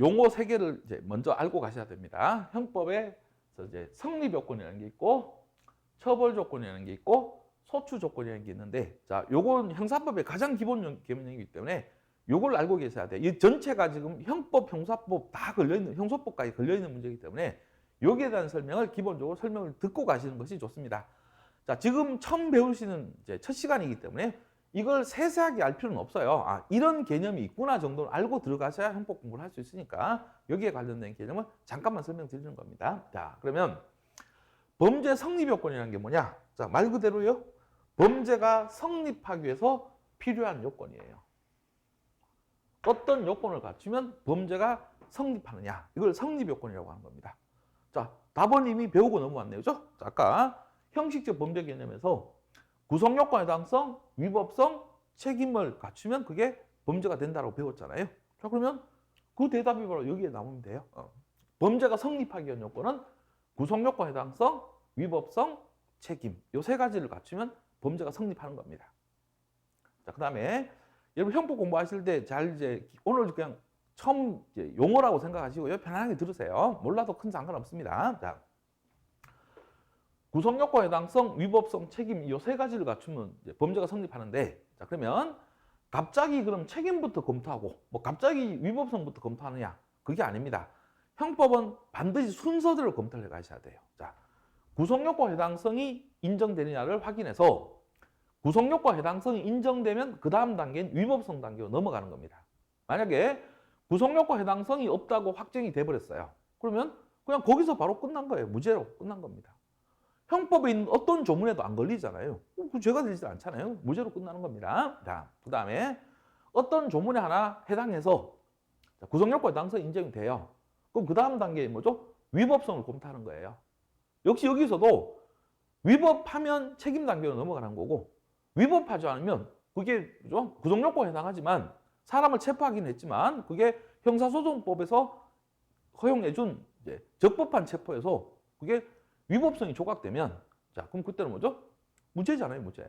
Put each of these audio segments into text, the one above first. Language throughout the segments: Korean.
용어 세 개를 이제 먼저 알고 가셔야 됩니다. 형법에 이제 성립 요건이라는 게 있고, 처벌 조건이라는 게 있고, 소추 조건이라는 게 있는데, 자, 요건 형사법의 가장 기본 개념이기 때문에 요걸 알고 계셔야 돼요. 이 전체가 지금 형법, 형사법 다 걸려있는, 형소법까지 걸려있는 문제이기 때문에 여기에 대한 설명을 기본적으로 설명을 듣고 가시는 것이 좋습니다. 자, 지금 처음 배우시는 이제 첫 시간이기 때문에 이걸 세세하게 알 필요는 없어요. 아, 이런 개념이 있구나 정도는 알고 들어가셔야 형법 공부를 할 수 있으니까 여기에 관련된 개념을 잠깐만 설명드리는 겁니다. 자, 그러면 범죄 성립 요건이라는 게 뭐냐? 자, 말 그대로요. 범죄가 성립하기 위해서 필요한 요건이에요. 어떤 요건을 갖추면 범죄가 성립하느냐? 이걸 성립 요건이라고 하는 겁니다. 자, 답은 이미 배우고 넘어왔네요. 그죠? 자, 아까 형식적 범죄 개념에서 구성 요건의 해당성, 위법성, 책임을 갖추면 그게 범죄가 된다고 배웠잖아요. 자, 그러면 그 대답이 바로 여기에 나오면 돼요. 범죄가 성립하기 위한 요건은 구성 요건 해당성, 위법성, 책임. 요 세 가지를 갖추면 범죄가 성립하는 겁니다. 자, 그다음에 여러분 형법 공부하실 때 잘 이제 오늘 그냥 처음 이제 용어라고 생각하시고요. 편안하게 들으세요. 몰라도 큰 상관없습니다. 자, 구성 요건 해당성, 위법성, 책임 이 세 가지를 갖추면 이제 범죄가 성립하는데, 자, 그러면 갑자기 그럼 책임부터 검토하고 뭐 갑자기 위법성부터 검토하느냐? 그게 아닙니다. 형법은 반드시 순서대로 검토를 해 가셔야 돼요. 자, 구성 요건 해당성이 인정되느냐를 확인해서 구성 요건 해당성이 인정되면 그 다음 단계는 위법성 단계로 넘어가는 겁니다. 만약에 구성 요건 해당성이 없다고 확정이 돼 버렸어요. 그러면 그냥 거기서 바로 끝난 거예요. 무죄로 끝난 겁니다. 형법에 있는 어떤 조문에도 안 걸리잖아요. 그 죄가 되지 않잖아요. 무죄로 끝나는 겁니다. 자, 그 다음에 어떤 조문에 하나 해당해서 구성 요건 해당성이 인정이 돼요. 그럼 그 다음 단계에 뭐죠? 위법성을 검토하는 거예요. 역시 여기서도 위법하면 책임 단계로 넘어가는 거고, 위법하지 않으면 그게 구성 요건에 해당하지만 사람을 체포하긴 했지만 그게 형사소송법에서 허용해준 이제 적법한 체포에서 그게 위법성이 조각되면, 자, 그럼 그때는 뭐죠? 무죄잖아요, 무죄.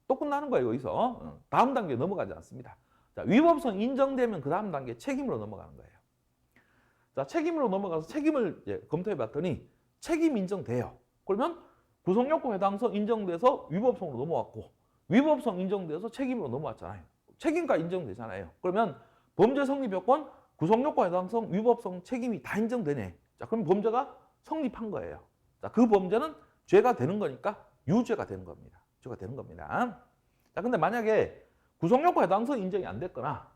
또 끝나는 거예요, 여기서. 다음 단계에 넘어가지 않습니다. 자, 위법성 인정되면 그 다음 단계 책임으로 넘어가는 거예요. 자, 책임으로 넘어가서 책임을 이제 검토해 봤더니 책임 인정돼요. 그러면 구성 요건 해당성 인정돼서 위법성으로 넘어왔고, 위법성 인정돼서 책임으로 넘어왔잖아요. 책임과 인정되잖아요. 그러면 범죄 성립 요건, 구성 요건 해당성, 위법성, 책임이 다 인정되네. 자, 그럼 범죄가 성립한 거예요. 자, 그 범죄는 죄가 되는 거니까 유죄가 되는 겁니다. 죄가 되는 겁니다. 자, 근데 만약에 구성 요건 해당성 인정이 안 됐거나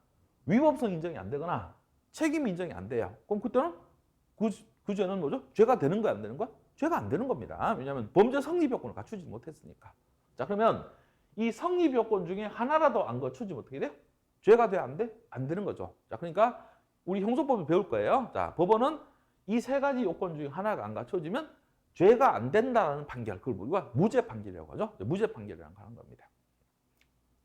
위법성 인정이 안 되거나 책임 인정이 안 돼요. 그럼 그때는 그 죄는 뭐죠? 죄가 되는 거야, 안 되는 거야? 죄가 안 되는 겁니다. 왜냐하면 범죄 성립 요건을 갖추지 못했으니까. 자, 그러면 이 성립 요건 중에 하나라도 안 갖추지 어떻게 돼요? 죄가 돼, 안 돼? 안 되는 거죠. 자, 그러니까 우리 형소법을 배울 거예요. 자, 법원은 이 세 가지 요건 중에 하나가 안 갖춰지면 죄가 안 된다는 판결, 그걸 우리가 무죄 판결이라고 하죠. 무죄 판결이라고 하는 겁니다.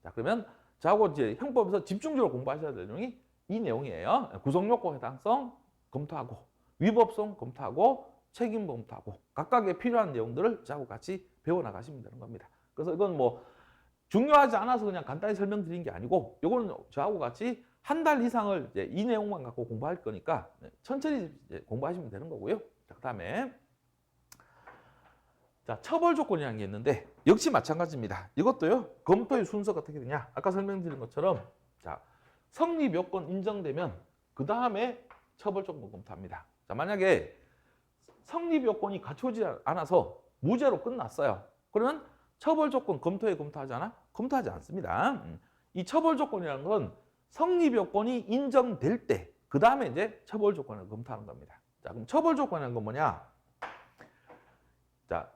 자, 그러면 저하고 이제 형법에서 집중적으로 공부하셔야 될 내용이 이 내용이에요. 구성 요건 해당성 검토하고, 위법성 검토하고, 책임 검토하고, 각각의 필요한 내용들을 저하고 같이 배워나가시면 되는 겁니다. 그래서 이건 뭐 중요하지 않아서 그냥 간단히 설명드린 게 아니고, 이거는 저하고 같이 한 달 이상을 이제 이 내용만 갖고 공부할 거니까 천천히 이제 공부하시면 되는 거고요. 자, 그다음에 자, 처벌 조건이라는 게 있는데 역시 마찬가지입니다. 이것도요, 검토의 순서가 어떻게 되냐? 아까 설명드린 것처럼, 자, 성립 요건 인정되면 그 다음에 처벌 조건 검토합니다. 자, 만약에 성립 요건이 갖춰지지 않아서 무죄로 끝났어요. 그러면 처벌 조건 검토하지 않아? 검토하지 않습니다. 이 처벌 조건이라는 건 성립 요건이 인정될 때, 그 다음에 이제 처벌 조건을 검토하는 겁니다. 자, 그럼 처벌 조건이라는 건 뭐냐? 자,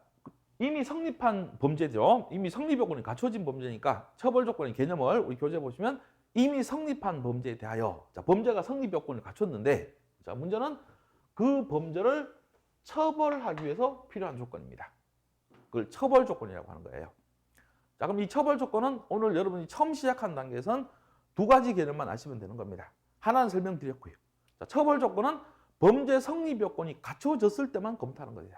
이미 성립한 범죄죠. 이미 성립 요건이 갖춰진 범죄니까 처벌 조건의 개념을 우리 교재 보시면 이미 성립한 범죄에 대하여, 자, 범죄가 성립 요건을 갖췄는데, 자, 문제는 그 범죄를 처벌하기 위해서 필요한 조건입니다. 그걸 처벌 조건이라고 하는 거예요. 자, 그럼 이 처벌 조건은 오늘 여러분이 처음 시작한 단계에선 두 가지 개념만 아시면 되는 겁니다. 하나는 설명드렸고요. 자, 처벌 조건은 범죄 성립 요건이 갖춰졌을 때만 검토하는 거예요.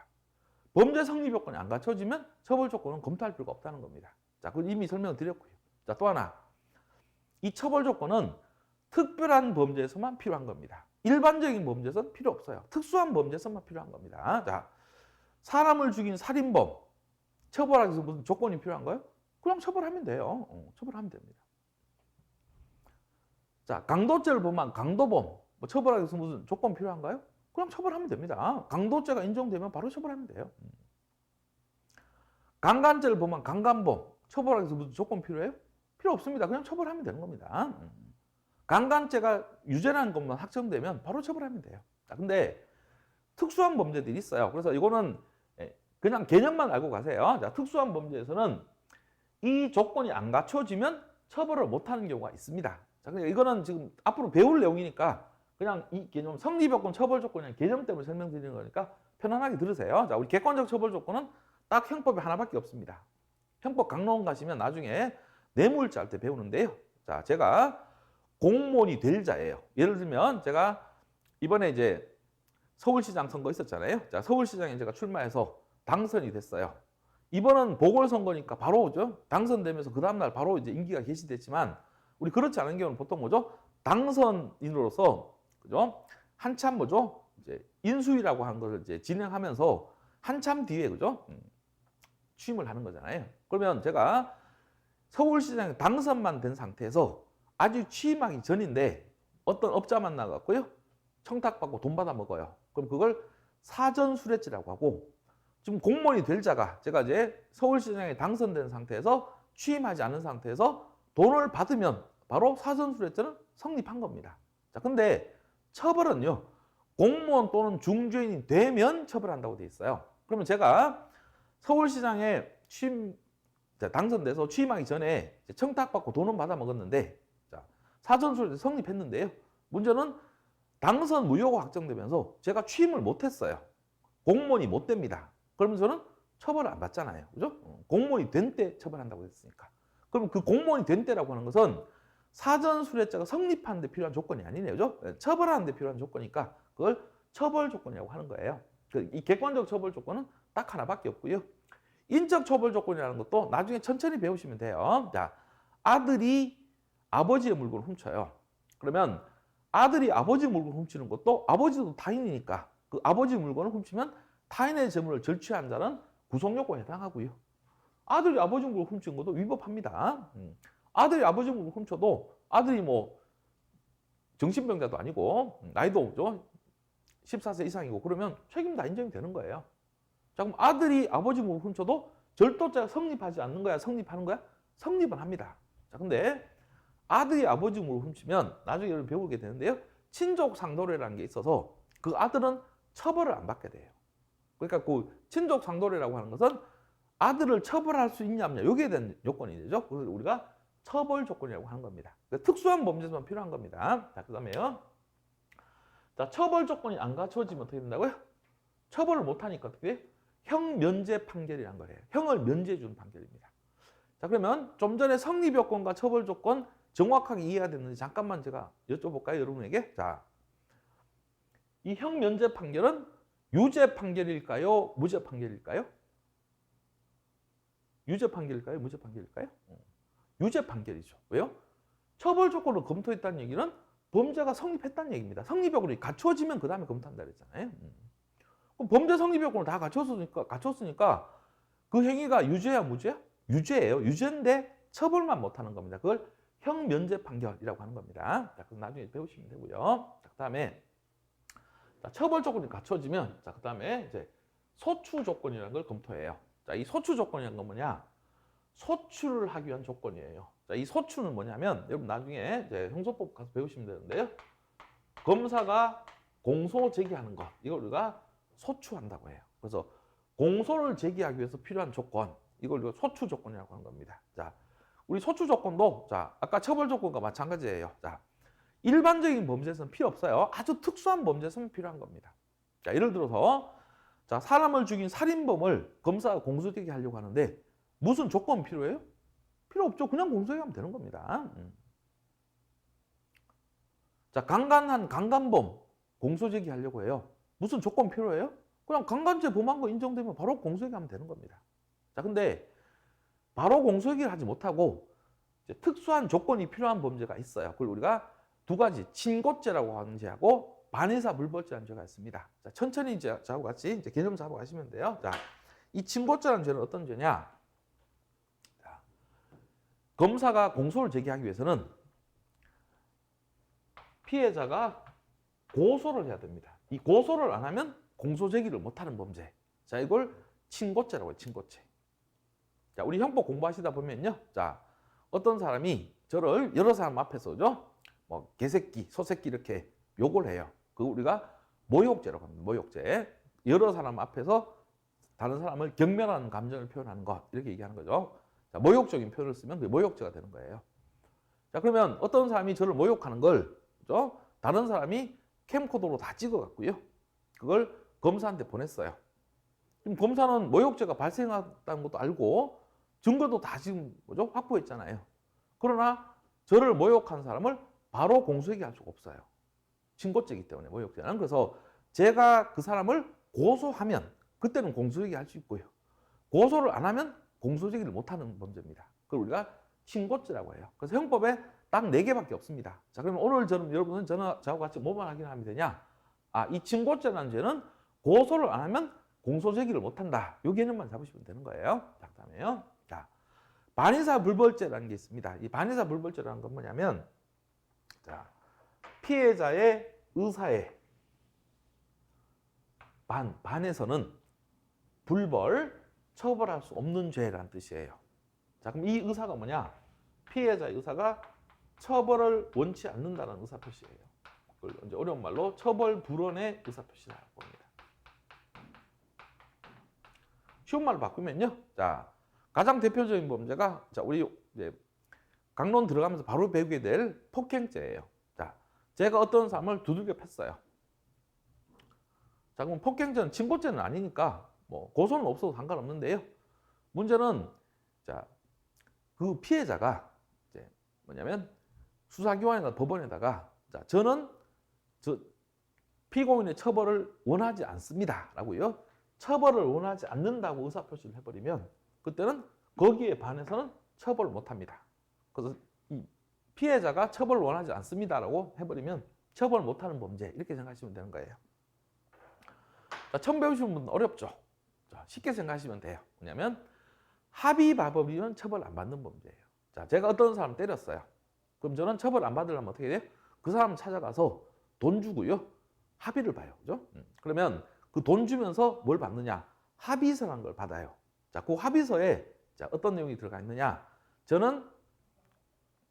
범죄 성립 요건이 안 갖춰지면 처벌 조건은 검토할 필요가 없다는 겁니다. 자, 그건 이미 설명드렸고요. 자, 또 하나. 이 처벌 조건은 특별한 범죄에서만 필요한 겁니다. 일반적인 범죄에서는 필요 없어요. 특수한 범죄에서만 필요한 겁니다. 자, 사람을 죽인 살인범 처벌하기 위해서 무슨 조건이 필요한가요? 그냥 처벌하면 돼요. 처벌하면 됩니다. 자, 강도죄를 범한 강도범 뭐 처벌하기 위해서 무슨 조건 필요한가요? 그냥 처벌하면 됩니다. 강도죄가 인정되면 바로 처벌하면 돼요. 강간죄를 범한 강간범 처벌하기 위해서 무슨 조건 필요해요? 필요 없습니다. 그냥 처벌하면 되는 겁니다. 강간죄가 유죄라는 것만 확정되면 바로 처벌하면 돼요. 자, 근데 특수한 범죄들이 있어요. 그래서 이거는 그냥 개념만 알고 가세요. 자, 특수한 범죄에서는 이 조건이 안 갖춰지면 처벌을 못하는 경우가 있습니다. 자, 그러니까 이거는 지금 앞으로 배울 내용이니까 그냥 이 개념 성립요건 처벌 조건이라는 개념 때문에 설명드리는 거니까 편안하게 들으세요. 자, 우리 객관적 처벌 조건은 딱 형법에 하나밖에 없습니다. 형법 강론 가시면 나중에 뇌물죄 할 때 배우는데요. 자, 제가 공무원이 될 자예요. 예를 들면 제가 이번에 이제 서울시장 선거 있었잖아요. 자, 서울시장에 제가 출마해서 당선이 됐어요. 이번은 보궐선거니까 바로 오죠. 당선되면서 그 다음날 바로 이제 임기가 개시됐지만 우리 그렇지 않은 경우는 보통 뭐죠? 당선인으로서 그죠? 한참 뭐죠? 이제 인수위라고 하는 것을 이제 진행하면서 한참 뒤에 그죠? 취임을 하는 거잖아요. 그러면 제가 서울시장에 당선만 된 상태에서 아직 취임하기 전인데 어떤 업자 만나갖고요. 청탁받고 돈 받아 먹어요. 그럼 그걸 사전수뢰죄라고 하고 지금 공무원이 될 자가 제가 이제 서울시장에 당선된 상태에서 취임하지 않은 상태에서 돈을 받으면 바로 사전수뢰죄는 성립한 겁니다. 자, 근데 처벌은요. 공무원 또는 중죄인이 되면 처벌한다고 돼 있어요. 그러면 제가 서울시장에 당선돼서 취임하기 전에 청탁받고 돈은 받아 먹었는데 사전수뢰죄 성립했는데요. 문제는 당선 무효가 확정되면서 제가 취임을 못했어요. 공무원이 못 됩니다. 그러면 저는 처벌을 안 받잖아요. 그죠? 공무원이 된 때 처벌한다고 했으니까. 그럼 그 공무원이 된 때라고 하는 것은 사전수뢰죄가 성립하는 데 필요한 조건이 아니네요. 그죠? 처벌하는 데 필요한 조건이니까 그걸 처벌 조건이라고 하는 거예요. 이 객관적 처벌 조건은 딱 하나밖에 없고요. 인적 처벌 조건이라는 것도 나중에 천천히 배우시면 돼요. 자, 아들이 아버지의 물건을 훔쳐요. 그러면 아들이 아버지 물건을 훔치는 것도 아버지도 타인이니까 그 아버지 물건을 훔치면 타인의 재물을 절취한 자는 구속요건에 해당하고요. 아들이 아버지 물건을 훔친 것도 위법합니다. 아들이 아버지 물건을 훔쳐도 아들이 뭐 정신병자도 아니고 나이도 14세 이상이고 그러면 책임 다 인정이 되는 거예요. 자, 그럼 아들이 아버지 물건을 훔쳐도 절도죄가 성립하지 않는 거야? 성립하는 거야? 성립은 합니다. 자, 근데 아들이 아버지 물건을 훔치면 나중에 여러분 배우게 되는데요. 친족 상도례라는 게 있어서 그 아들은 처벌을 안 받게 돼요. 그러니까 그 친족 상도례라고 하는 것은 아들을 처벌할 수 있냐 없냐 여기에 대한 요건이 되죠. 그래서 우리가 처벌 조건이라고 하는 겁니다. 그러니까 특수한 범죄에서만 필요한 겁니다. 자, 그다음에요. 자, 처벌 조건이 안 갖춰지면 어떻게 된다고요? 처벌을 못 하니까 어떻게 돼요? 형 면제 판결이란 거예요. 형을 면제해 주는 판결입니다. 자, 그러면 좀 전에 성립 요건과 처벌 조건 정확하게 이해가 됐는지 잠깐만 제가 여쭤볼까요, 여러분에게? 자, 이 형 면제 판결은 유죄 판결일까요, 무죄 판결일까요? 유죄 판결일까요, 무죄 판결일까요? 유죄 판결이죠. 왜요? 처벌 조건을 검토했다는 얘기는 범죄가 성립했다는 얘기입니다. 성립 요건이 갖춰지면 그 다음에 검토한다 그랬잖아요. 그럼 범죄 성립 요건을 다 갖췄으니까 그 행위가 유죄야, 무죄야? 유죄예요. 유죄인데 처벌만 못하는 겁니다. 그걸 형 면제 판결이라고 하는 겁니다. 자, 그럼 나중에 배우시면 되고요. 자, 그다음에 처벌 조건이 갖춰지면 그다음에 이제 소추 조건이라는 걸 검토해요. 자, 이 소추 조건이라는 건 뭐냐? 소추를 하기 위한 조건이에요. 자, 이 소추는 뭐냐면 여러분 나중에 이제 형소법 가서 배우시면 되는데요. 검사가 공소 제기하는 것 이걸 우리가 소추한다고 해요. 그래서 공소를 제기하기 위해서 필요한 조건 이걸 우리가 소추 조건이라고 하는 겁니다. 자, 우리 소추 조건도 자 아까 처벌 조건과 마찬가지예요. 자, 일반적인 범죄에서는 필요 없어요. 아주 특수한 범죄에서는 필요한 겁니다. 자, 예를 들어서 자, 사람을 죽인 살인범을 검사가 공소제기하려고 하는데 무슨 조건 필요해요? 필요 없죠. 그냥 공소제기하면 되는 겁니다. 자, 강간한 강간범 공소제기하려고 해요. 무슨 조건 필요해요? 그냥 강간죄 범한 거 인정되면 바로 공소제기하면 되는 겁니다. 자, 근데 바로 공소제기를 하지 못하고 이제 특수한 조건이 필요한 범죄가 있어요. 그걸 우리가 두 가지 친고죄라고 하는 죄하고 반의사 불벌죄라는 죄가 있습니다. 자, 천천히 저하고 같이 이제 개념 잡아 가시면 돼요. 자, 이 친고죄라는 죄는 어떤 죄냐? 자, 검사가 공소를 제기하기 위해서는 피해자가 고소를 해야 됩니다. 이 고소를 안 하면 공소 제기를 못하는 범죄. 자, 이걸 친고죄라고 해요. 친고죄. 자, 우리 형법 공부하시다 보면요. 자, 어떤 사람이 저를 여러 사람 앞에서죠. 뭐 개새끼, 소새끼 이렇게 욕을 해요. 그거 우리가 모욕죄라고 합니다. 모욕죄. 여러 사람 앞에서 다른 사람을 경멸하는 감정을 표현하는 것 이렇게 얘기하는 거죠. 자, 모욕적인 표현을 쓰면 그게 모욕죄가 되는 거예요. 자, 그러면 어떤 사람이 저를 모욕하는 걸 그죠? 다른 사람이 캠코더로 다 찍어갖고요. 그걸 검사한테 보냈어요. 지금 검사는 모욕죄가 발생했다는 것도 알고 증거도 다 지금 뭐죠? 확보했잖아요. 그러나 저를 모욕한 사람을 바로 공소얘기할 수가 없어요. 친고죄이기 때문에 모욕죄는. 그래서 제가 그 사람을 고소하면 그때는 공소제기할 수 있고요. 고소를 안 하면 공소제기를 못하는 범죄입니다. 그걸 우리가 친고죄라고 해요. 그래서 형법에 딱 4개밖에 없습니다. 자, 그러면 오늘 여러분은 저하고 같이 뭐만 확인하면 되냐? 아, 이 친고죄라는 죄는 고소를 안 하면 공소제기를 못한다. 이 개념만 잡으시면 되는 거예요. 자, 그다음에요. 자, 반의사 불벌죄라는 게 있습니다. 이 반의사 불벌죄라는 건 뭐냐면, 자, 피해자의 의사에 반해서는 불벌, 처벌할 수 없는 죄라는 뜻이에요. 자, 그럼 이 의사가 뭐냐? 피해자의 의사가 처벌을 원치 않는다는 의사표시예요. 그걸 이제 어려운 말로 처벌 불원의 의사표시라고 합니다. 쉬운 말로 바꾸면요. 자, 가장 대표적인 범죄가 자, 우리 이제 강론 들어가면서 바로 배우게 될 폭행죄예요. 자, 제가 어떤 사람을 두들겨 팼어요. 자, 그럼 폭행죄는 친고죄는 아니니까 뭐 고소는 없어도 상관없는데요. 문제는 자, 그 피해자가 이제 뭐냐면 수사기관이나 법원에다가 자, 저는 피고인의 처벌을 원하지 않습니다라고요. 처벌을 원하지 않는다고 의사표시를 해버리면 그때는 거기에 반해서는 처벌을 못합니다. 그래서 이 피해자가 처벌을 원하지 않습니다라고 해버리면 처벌을 못하는 범죄 이렇게 생각하시면 되는 거예요. 자, 처음 배우시는 분은 어렵죠. 자, 쉽게 생각하시면 돼요. 뭐냐면 합의바법이면 처벌 안 받는 범죄예요. 자, 제가 어떤 사람 때렸어요. 그럼 저는 처벌 안 받으려면 어떻게 돼요? 그 사람 찾아가서 돈 주고요. 합의를 봐요. 그죠? 그러면 그 돈 주면서 뭘 받느냐? 합의서라는 걸 받아요. 자, 그 합의서에 자, 어떤 내용이 들어가 있느냐? 저는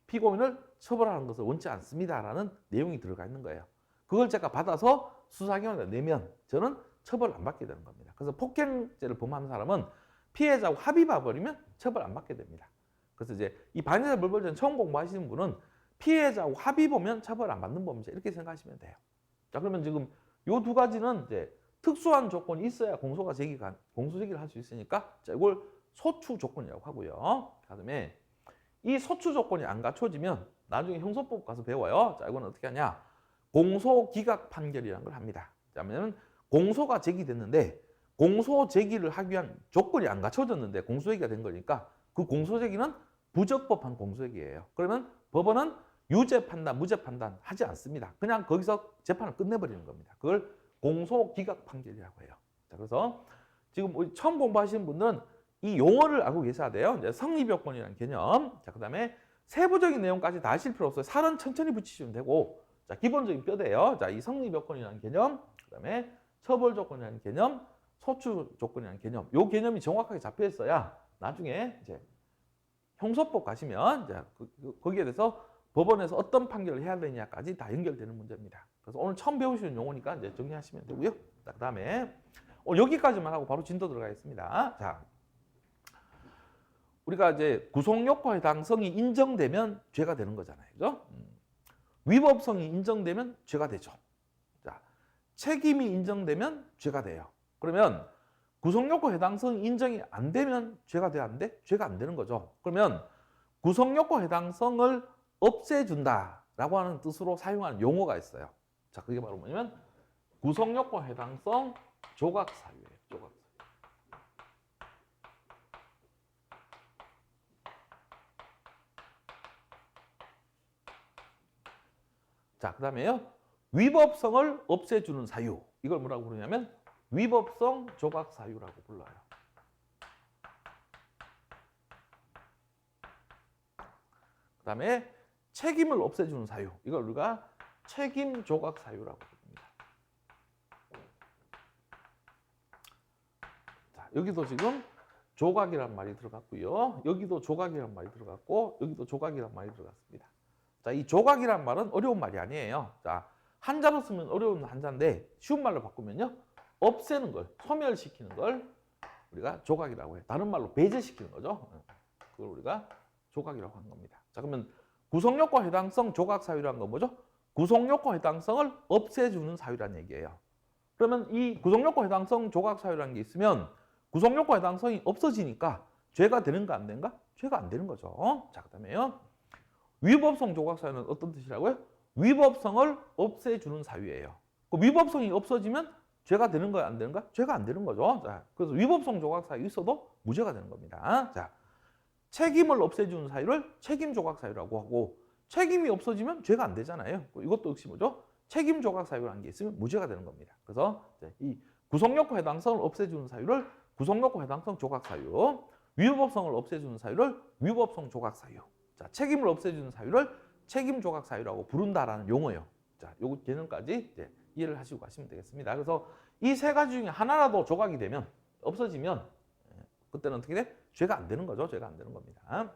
피고인을 처벌하는 것을 원치 않습니다라는 내용이 들어가 있는 거예요. 그걸 제가 받아서 수사기관에 내면 저는 처벌 안 받게 되는 겁니다. 그래서 폭행죄를 범한 사람은 피해자하고 합의 봐버리면 처벌 안 받게 됩니다. 그래서 이제 이 반의사 불벌죄는 처음 공부하시는 분은 피해자하고 합의 보면 처벌 안 받는 범죄 이렇게 생각하시면 돼요. 자, 그러면 지금 요 두 가지는 이제 특수한 조건이 있어야 공소 제기를 할 수 있으니까 자, 이걸 소추 조건이라고 하고요. 그다음에 이 소추 조건이 안 갖춰지면 나중에 형소법 가서 배워요. 자, 이거는 어떻게 하냐? 공소 기각 판결이라는 걸 합니다. 자, 왜냐면 공소가 제기됐는데 공소 제기를 하기 위한 조건이 안 갖춰졌는데 공소 제기가 된 거니까 그 공소 제기는 부적법한 공소 제기예요. 그러면 법원은 유죄 판단, 무죄 판단 하지 않습니다. 그냥 거기서 재판을 끝내버리는 겁니다. 그걸 공소 기각 판결이라고 해요. 자, 그래서 지금 우리 처음 공부하시는 분들은 이 용어를 알고 계셔야 돼요. 이제 성립요건이라는 개념. 자, 그다음에 세부적인 내용까지 다 아실 필요 없어요. 살은 천천히 붙이시면 되고, 자, 기본적인 뼈대요. 자, 이 성립요건이라는 개념, 그다음에 처벌 조건이라는 개념, 소추 조건이라는 개념. 요 개념이 정확하게 잡혀 있어야 나중에 이제 형소법 가시면 이제 거기에 대해서 법원에서 어떤 판결을 해야 되냐까지 다 연결되는 문제입니다. 그래서 오늘 처음 배우시는 용어니까 이제 정리하시면 되고요. 자, 그다음에 오늘 여기까지만 하고 바로 진도 들어가겠습니다. 자, 우리가 이제 구속요건에 해당성이 인정되면 죄가 되는 거잖아요. 그죠? 위법성이 인정되면 죄가 되죠. 자, 책임이 인정되면 죄가 돼요. 그러면 구속요건 해당성이 인정이 안 되면 죄가 돼야 안 돼? 죄가 안 되는 거죠. 그러면 구속요건 해당성을 없애준다라고 하는 뜻으로 사용하는 용어가 있어요. 자, 그게 바로 뭐냐면 구속요건 해당성 조각사유예요. 조각사유. 자, 그 다음에요. 위법성을 없애주는 사유. 이걸 뭐라고 부르냐면 위법성 조각 사유라고 불러요. 그다음에 책임을 없애주는 사유. 이걸 우리가 책임 조각 사유라고 부릅니다. 자, 여기도 지금 조각이란 말이 들어갔고요. 여기도 조각이란 말이 들어갔고 여기도 조각이란 말이 들어갔습니다. 자, 이 조각이란 말은 어려운 말이 아니에요. 자, 한자로 쓰면 어려운 한자인데 쉬운 말로 바꾸면요. 없애는 걸, 소멸시키는 걸 우리가 조각이라고 해요. 다른 말로 배제시키는 거죠. 그걸 우리가 조각이라고 하는 겁니다. 자, 그러면 구성요건 해당성 조각 사유라는 건 뭐죠? 구성요건 해당성을 없애주는 사유라는 얘기예요. 그러면 이 구성요건 해당성 조각 사유라는 게 있으면 구성요건 해당성이 없어지니까 죄가 되는가 안 되는가? 죄가 안 되는 거죠. 자, 그다음에요. 위법성 조각 사유는 어떤 뜻이라고요? 위법성을 없애주는 사유예요. 그 위법성이 없어지면 죄가 되는 거야 안 되는 거야? 죄가 안 되는 거죠. 자, 그래서 위법성 조각 사유 있어도 무죄가 되는 겁니다. 자, 책임을 없애주는 사유를 책임 조각 사유라고 하고 책임이 없어지면 죄가 안 되잖아요. 이것도 역시 뭐죠? 책임 조각 사유라는 게 있으면 무죄가 되는 겁니다. 그래서 이 구성요건 해당성을 없애주는 사유를 구성요건 해당성 조각 사유, 위법성을 없애주는 사유를 위법성 조각 사유, 자, 책임을 없애주는 사유를 책임 조각 사유라고 부른다라는 용어예요. 자, 요 개념까지 이제 이해를 하시고 가시면 되겠습니다. 그래서 이 세 가지 중에 하나라도 조각이 되면 없어지면 그때는 어떻게 돼? 죄가 안 되는 거죠. 죄가 안 되는 겁니다.